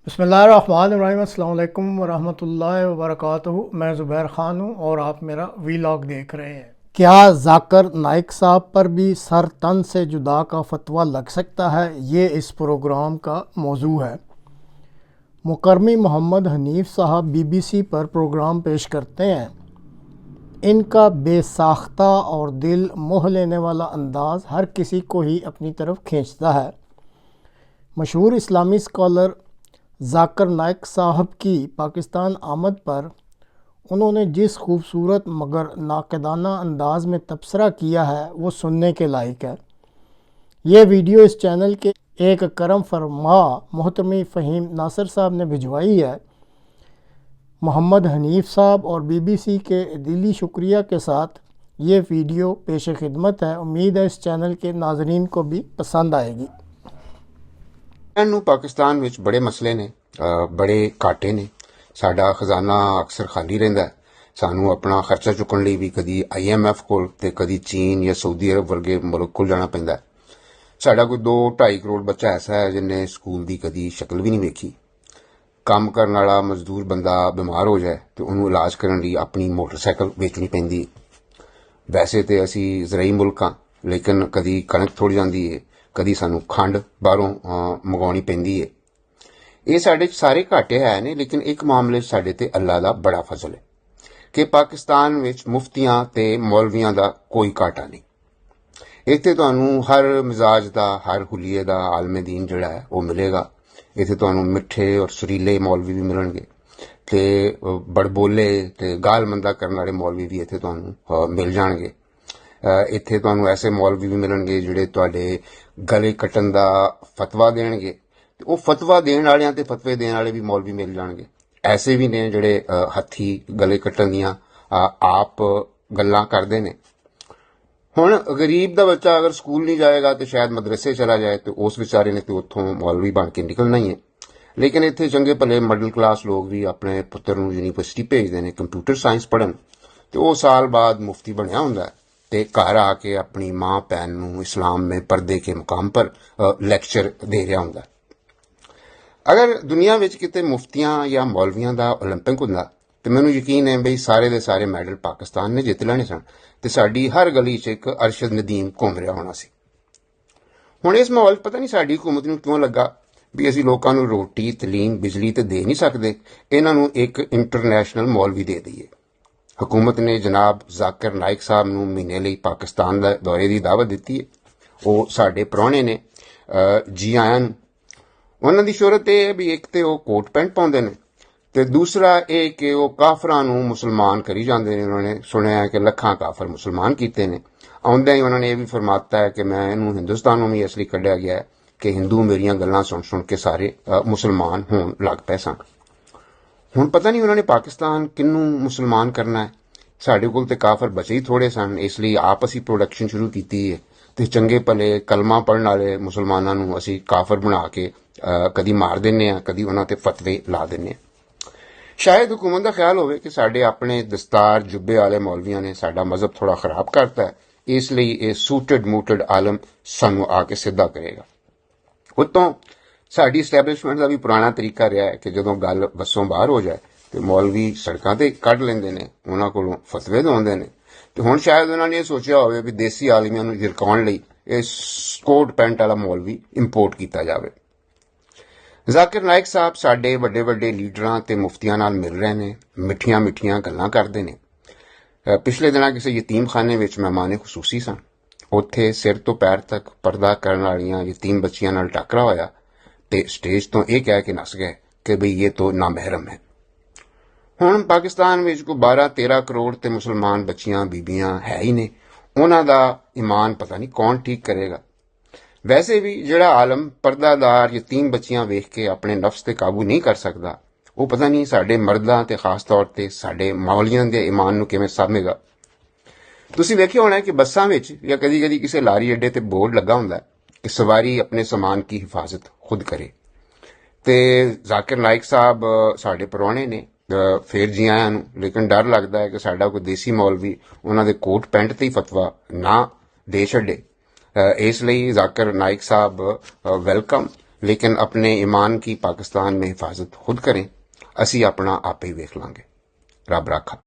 बिस्मिल्लाहिर्रहमानिर्रहीम अस्सलाम वालेकुम वरहमतुल्लाहि वबरकातुहू। मैं ज़ुबैर ख़ान हूँ और आप मेरा वीलॉग देख रहे हैं। क्या जाकिर नाइक साहब पर भी सर तन से जुदा का फतवा लग सकता है? ये इस प्रोग्राम का मौजू है। मुकर्रमी मोहम्मद हनीफ साहब BBC पर प्रोग्राम पेश करते हैं। इनका बेसाख्ता और दिल मोह लेने वाला अंदाज़ हर किसी को ही अपनी तरफ खींचता है। मशहूर इस्लामी स्कॉलर जाकिर नाइक साहब की पाकिस्तान आमद पर उन्होंने जिस खूबसूरत मगर नाक़दाना अंदाज में तबसरा किया है वो सुनने के लायक है। ये वीडियो इस चैनल के एक करम फरमा मोहतरम फ़हीम नासिर साहब ने भिजवाई है। मोहम्मद हनीफ साहब और BBC के दिली शुक्रिया के साथ ये वीडियो पेश खिदमत है। उम्मीद है इस चैनल के नाजरीन को भी पसंद आएगी। ਨੂੰ ਪਾਕਿਸਤਾਨ ਵਿੱਚ ਬੜੇ ਮਸਲੇ ਨੇ, ਬੜੇ ਘਾਟੇ ਨੇ। ਸਾਡਾ ਖਜ਼ਾਨਾ ਅਕਸਰ ਖਾਲੀ ਰਹਿੰਦਾ ਹੈ। ਸਾਨੂੰ ਆਪਣਾ ਖਰਚਾ ਚੁੱਕਣ ਲਈ ਵੀ ਕਦੀ IMF ਕੋਲ ਤੇ ਕਦੀ ਚੀਨ ਜਾਂ ਸਾਊਦੀ ਅਰਬ ਵਰਗੇ ਮੁਲਕ ਕੋਲ ਜਾਣਾ ਪੈਂਦਾ ਹੈ। ਸਾਡਾ ਕੋਈ 2-2.5 ਕਰੋੜ ਬੱਚਾ ਐਸਾ ਹੈ ਜਿਹਨੇ ਸਕੂਲ ਦੀ ਕਦੀ ਸ਼ਕਲ ਵੀ ਨਹੀਂ ਵੇਖੀ। ਕੰਮ ਕਰਨ ਵਾਲਾ ਮਜ਼ਦੂਰ ਬੰਦਾ ਬਿਮਾਰ ਹੋ ਜਾਏ ਤੇ ਉਹਨੂੰ ਇਲਾਜ ਕਰਨ ਲਈ ਆਪਣੀ ਮੋਟਰਸਾਈਕਲ ਵੇਚਣੀ ਪੈਂਦੀ ਹੈ। ਵੈਸੇ ਤੇ ਅਸੀਂ ਜ਼ਰਾਈ ਮੁਲਕ ਹਾਂ, ਲੇਕਿਨ ਕਦੀ ਕਣਕ ਥੋੜੀ ਜਾਂਦੀ ਹੈ, ਕਦੀ ਸਾਨੂੰ ਖੰਡ ਬਾਹਰੋਂ ਮੰਗਾਉਣੀ ਪੈਂਦੀ ਹੈ। ਇਹ ਸਾਡੇ 'ਚ ਸਾਰੇ ਘਾਟੇ ਹੈ ਨੇ, ਲੇਕਿਨ ਇੱਕ ਮਾਮਲੇ 'ਚ ਸਾਡੇ ਤੇ ਅੱਲਾ ਦਾ ਬੜਾ ਫਜ਼ਲ ਹੈ ਕਿ ਪਾਕਿਸਤਾਨ ਵਿੱਚ ਮੁਫਤੀਆਂ ਤੇ ਮੌਲਵੀਆਂ ਦਾ ਕੋਈ ਘਾਟਾ ਨਹੀਂ। ਇੱਥੇ ਤੁਹਾਨੂੰ ਹਰ ਮਿਜ਼ਾਜ ਦਾ, ਹਰ ਹੁਲੀਏ ਦਾ ਆਲਮ ਦੀਨ ਜਿਹੜਾ ਹੈ ਉਹ ਮਿਲੇਗਾ। ਇੱਥੇ ਤੁਹਾਨੂੰ ਮਿੱਠੇ ਔਰ ਸੁਰੀਲੇ ਮੌਲਵੀ ਵੀ ਮਿਲਣਗੇ ਤੇ ਬੜਬੋਲੇ ਤੇ ਗਾਲਮੰਦਾ ਕਰਨ ਵਾਲੇ ਮੌਲਵੀ ਵੀ ਇੱਥੇ ਤੁਹਾਨੂੰ ਮਿਲ ਜਾਣਗੇ। ਇੱਥੇ ਤੁਹਾਨੂੰ ਐਸੇ ਮੌਲਵੀ ਵੀ ਮਿਲਣਗੇ ਜਿਹੜੇ ਤੁਹਾਡੇ ਗਲੇ ਕੱਟਣ ਦਾ ਫਤਵਾ ਦੇਣਗੇ ਤੇ ਉਹ ਫਤਵਾ ਦੇਣ ਵਾਲਿਆਂ ਤੇ ਫਤਵੇ ਦੇਣ ਵਾਲੇ ਵੀ ਮੌਲਵੀ ਮਿਲ ਜਾਣਗੇ। ਐਸੇ ਵੀ ਨੇ ਜਿਹੜੇ ਹੱਥੀ ਗਲੇ ਕੱਟਣ ਦੀਆਂ ਆਪ ਗੱਲਾਂ ਕਰਦੇ ਨੇ। ਹੁਣ ਗਰੀਬ ਦਾ ਬੱਚਾ ਅਗਰ ਸਕੂਲ ਨਹੀਂ ਜਾਏਗਾ ਤੇ ਸ਼ਾਇਦ ਮਦਰਸੇ ਚਲਾ ਜਾਏ ਤੇ ਉਸ ਵਿਚਾਰੇ ਨੇ ਤੇ ਉੱਥੋਂ ਮੌਲਵੀ ਬਣ ਕੇ ਨਿਕਲਣਾ ਹੀ ਹੈ। ਲੇਕਿਨ ਇੱਥੇ ਚੰਗੇ ਭਲੇ ਮਿਡਲ ਕਲਾਸ ਲੋਕ ਵੀ ਆਪਣੇ ਪੁੱਤਰ ਨੂੰ ਯੂਨੀਵਰਸਿਟੀ ਭੇਜਦੇ ਨੇ ਕੰਪਿਊਟਰ ਸਾਇੰਸ ਪੜ੍ਹਨ ਤੇ ਉਹ ਸਾਲ ਬਾਅਦ ਮੁਫਤੀ ਬਣਿਆ ਹੁੰਦਾ ਤੇ ਘਰ ਆ ਕੇ ਆਪਣੀ ਮਾਂ ਭੈਣ ਨੂੰ ਇਸਲਾਮ में पर्दे के मुकाम पर ਲੈਕਚਰ ਦੇ ਰਿਹਾ ਹੁੰਦਾ। ਅਗਰ ਦੁਨੀਆ ਵਿੱਚ ਕਿਤੇ ਮੁਫਤੀਆਂ ਜਾਂ ਮੌਲਵੀਆਂ ਦਾ ਓਲੰਪਿਕ ਹੁੰਦਾ ਤੇ ਮੈਨੂੰ ਯਕੀਨ ਹੈ ਬਈ ਸਾਰੇ ਦੇ ਸਾਰੇ ਮੈਡਲ ਪਾਕਿਸਤਾਨ ਨੇ ਜਿੱਤ ਲੈਣੇ ਸਨ ਤੇ ਸਾਡੀ ਹਰ ਗਲੀ 'ਚ ਇੱਕ ਅਰਸ਼ਦ ਨਦੀਮ ਘੁੰਮ ਰਿਹਾ ਹੋਣਾ ਸੀ। ਹੁਣ ਇਸ ਮਾਹੌਲ ਪਤਾ ਨਹੀਂ ਸਾਡੀ ਹਕੂਮਤ ਨੂੰ ਕਿਉਂ ਲੱਗਾ ਵੀ ਅਸੀਂ ਲੋਕਾਂ ਨੂੰ ਰੋਟੀ, ਤਲੀਮ, ਬਿਜਲੀ ਤੇ ਦੇ ਨਹੀਂ ਸਕਦੇ, ਇਹਨਾਂ ਨੂੰ ਇੱਕ ਇੰਟਰਨੈਸ਼ਨਲ ਮੌਲਵੀ ਦੇ ਦਈਏ। ਹਕੂਮਤ ਨੇ ਜਨਾਬ ਜ਼ਾਕਿਰ ਨਾਇਕ ਸਾਹਿਬ ਨੂੰ ਮਹੀਨੇ ਲਈ ਪਾਕਿਸਤਾਨ ਦਾ ਦੌਰੇ ਦੀ ਦਾਵਤ ਦਿੱਤੀ ਹੈ। ਉਹ ਸਾਡੇ ਪ੍ਰਾਹੁਣੇ ਨੇ, ਜੀ ਆਇਆਂ ਨੂੰ। ਉਹਨਾਂ ਦੀ ਸ਼ੋਹਰਤ ਇਹ ਹੈ ਵੀ ਇੱਕ ਤੇ ਉਹ ਕੋਟ ਪੈਂਟ ਪਾਉਂਦੇ ਨੇ ਤੇ ਦੂਸਰਾ ਇਹ ਕਿ ਉਹ ਕਾਫਰਾਂ ਨੂੰ ਮੁਸਲਮਾਨ ਕਰੀ ਜਾਂਦੇ ਨੇ। ਉਹਨਾਂ ਨੇ ਸੁਣਿਆ ਹੈ ਕਿ ਲੱਖਾਂ ਕਾਫਰ ਮੁਸਲਮਾਨ ਕੀਤੇ ਨੇ। ਆਉਂਦਿਆਂ ਹੀ ਉਹਨਾਂ ਨੇ ਇਹ ਵੀ ਫਰਮਾਤਾ ਹੈ ਕਿ ਮੈਂ ਇਹਨੂੰ ਹਿੰਦੁਸਤਾਨ ਨੂੰ ਵੀ ਇਸ ਲਈ ਕੱਢਿਆ ਗਿਆ ਹੈ ਕਿ ਹਿੰਦੂ ਮੇਰੀਆਂ ਗੱਲਾਂ ਸੁਣ ਸੁਣ ਕੇ ਸਾਰੇ ਮੁਸਲਮਾਨ ਹੋਣ ਲੱਗ ਪਏ ਸਨ। ਹੁਣ ਪਤਾ ਨਹੀਂ ਉਹਨਾਂ ਨੇ ਪਾਕਿਸਤਾਨ ਕਿਹਨੂੰ ਮੁਸਲਮਾਨ ਕਰਨਾ ਹੈ। ਸਾਡੇ ਕੋਲ ਤੇ ਕਾਫਰ ਬਚੇ ਹੀ ਥੋੜੇ ਸਨ, ਇਸ ਲਈ ਆਪ ਅਸੀਂ ਪ੍ਰੋਡਕਸ਼ਨ ਸ਼ੁਰੂ ਕੀਤੀ ਹੈ ਤੇ ਚੰਗੇ ਭਲੇ ਕਲਮਾ ਪੜ੍ਹਨ ਵਾਲੇ ਮੁਸਲਮਾਨਾਂ ਨੂੰ ਅਸੀਂ ਕਾਫਰ ਬਣਾ ਕੇ ਕਦੀ ਮਾਰ ਦਿੰਨੇ ਆ, ਕਦੀ ਉਹਨਾਂ ਤੇ ਫਤਵੇ ਲਾ ਦਿੰਨੇ ਆ। ਸ਼ਾਇਦ ਹਕੂਮਤ ਦਾ ਖਿਆਲ ਹੋਵੇ ਕਿ ਸਾਡੇ ਆਪਣੇ ਦਸਤਾਰ ਜੁੱਬੇ ਵਾਲੇ ਮੌਲਵੀਆਂ ਨੇ ਸਾਡਾ ਮਜ਼ਹਬ ਥੋੜਾ ਖਰਾਬ ਕਰਤਾ ਹੈ, ਇਸ ਲਈ ਇਹ ਸੂਟਡ ਮੂਟਡ ਆਲਮ ਸਾਨੂੰ ਆ ਕੇ ਸਿੱਧਾ ਕਰੇਗਾ। ਉਤੋਂ ਸਾਡੀ ਸਟੈਬਲਿਸ਼ਮੈਂਟ ਦਾ ਵੀ ਪੁਰਾਣਾ ਤਰੀਕਾ ਰਿਹਾ ਹੈ ਕਿ ਜਦੋਂ ਗੱਲ ਵੱਸੋਂ ਬਾਹਰ ਹੋ ਜਾਏ ਤੇ ਮੌਲਵੀ ਸੜਕਾਂ ਤੇ ਕੱਢ ਲੈਂਦੇ ਨੇ, ਉਹਨਾਂ ਕੋਲੋਂ ਫਤਵੇ ਦਵਾਉਂਦੇ ਨੇ। ਤੇ ਹੁਣ ਸ਼ਾਇਦ ਉਹਨਾਂ ਨੇ ਇਹ ਸੋਚਿਆ ਹੋਵੇ ਵੀ ਦੇਸੀ ਆਲਮੀਆਂ ਨੂੰ ਝਿੜਕਾਉਣ ਲਈ ਇਹ ਕੋਟ ਪੈਂਟ ਵਾਲਾ ਮੌਲਵੀ ਇੰਪੋਰਟ ਕੀਤਾ ਜਾਵੇ। ਜ਼ਾਕਿਰ ਨਾਇਕ ਸਾਹਿਬ ਸਾਡੇ ਵੱਡੇ ਵੱਡੇ ਲੀਡਰਾਂ ਤੇ ਮੁਫਤੀਆਂ ਨਾਲ ਮਿਲ ਰਹੇ ਨੇ, ਮਿੱਠੀਆਂ ਮਿੱਠੀਆਂ ਗੱਲਾਂ ਕਰਦੇ ਨੇ। ਪਿਛਲੇ ਦਿਨਾਂ ਕਿਸੇ ਯਤੀਮਖਾਨੇ ਵਿੱਚ ਮਹਿਮਾਨ ਖਸੂਸੀ ਸਨ। ਉੱਥੇ ਸਿਰ ਤੋਂ ਪੈਰ ਤੱਕ ਪਰਦਾ ਕਰਨ ਵਾਲੀਆਂ ਯਤੀਮ ਬੱਚੀਆਂ ਨਾਲ ਟੱਕਰਾ ਹੋਇਆ ਤੇ ਸਟੇਜ ਤੋਂ ਇਹ ਕਹਿ ਕੇ ਨੱਸ ਗਏ ਕਿ ਬਈ ਇਹ ਤਾਂ ਨਾਮਹਿਰਮ ਹੈ। ਹੁਣ ਪਾਕਿਸਤਾਨ ਵਿੱਚ ਕੋਈ 12-13 ਕਰੋੜ ਤੇ ਮੁਸਲਮਾਨ ਬੱਚੀਆਂ ਬੀਬੀਆਂ ਹੈ ਹੀ ਨੇ। ਉਹਨਾਂ ਦਾ ਈਮਾਨ ਪਤਾ ਨਹੀਂ ਕੌਣ ਠੀਕ ਕਰੇਗਾ। ਵੈਸੇ ਵੀ ਜਿਹੜਾ ਆਲਮ ਪਰਦਾਦਾਰ ਯਤੀਮ ਬੱਚੀਆਂ ਵੇਖ ਕੇ ਆਪਣੇ ਨਫਸ ਤੇ ਕਾਬੂ ਨਹੀਂ ਕਰ ਸਕਦਾ, ਉਹ ਪਤਾ ਨਹੀਂ ਸਾਡੇ ਮਰਦਾਂ ਤੇ ਖਾਸ ਤੌਰ ਤੇ ਸਾਡੇ ਮੌਲੀਆਂ ਦੇ ਈਮਾਨ ਨੂੰ ਕਿਵੇਂ ਸਾਂਭੇਗਾ। ਤੁਸੀਂ ਵੇਖਿਆ ਹੋਣਾ ਕਿ ਬੱਸਾਂ ਵਿੱਚ ਜਾਂ ਕਦੀ ਕਦੀ ਕਿਸੇ ਲਾਰੀ ਅੱਡੇ ਤੇ ਬੋਰਡ ਲੱਗਾ ਹੁੰਦਾ ਕਿ ਸਵਾਰੀ ਆਪਣੇ ਸਾਮਾਨ ਕੀ ਹਿਫਾਜ਼ਤ ਖੁਦ ਕਰੇ। ਤੇ ਜ਼ਾਕਿਰ ਨਾਇਕ ਸਾਹਿਬ ਸਾਡੇ ਪ੍ਰਾਹੁਣੇ ਨੇ, ਫੇਰ ਜੀ ਆਇਆਂ ਨੂੰ। ਲੇਕਿਨ ਡਰ ਲੱਗਦਾ ਹੈ ਕਿ ਸਾਡਾ ਕੋਈ ਦੇਸੀ ਮੌਲਵੀ ਉਹਨਾਂ ਦੇ ਕੋਟ ਪੈਂਟ ਤੇ ਹੀ ਫਤਵਾ ਨਾ ਦੇ ਛੱਡੇ। ਇਸ ਲਈ ਜ਼ਾਕਿਰ ਨਾਇਕ ਸਾਹਿਬ ਵੈਲਕਮ लेकिन अपने ईमान की पाकिस्तान में हिफाजत खुद करें, ਅਸੀਂ ਆਪਣਾ ਆਪੇ ਹੀ ਵੇਖ ਲਾਂਗੇ। ਰੱਬ ਰਾਖਾ।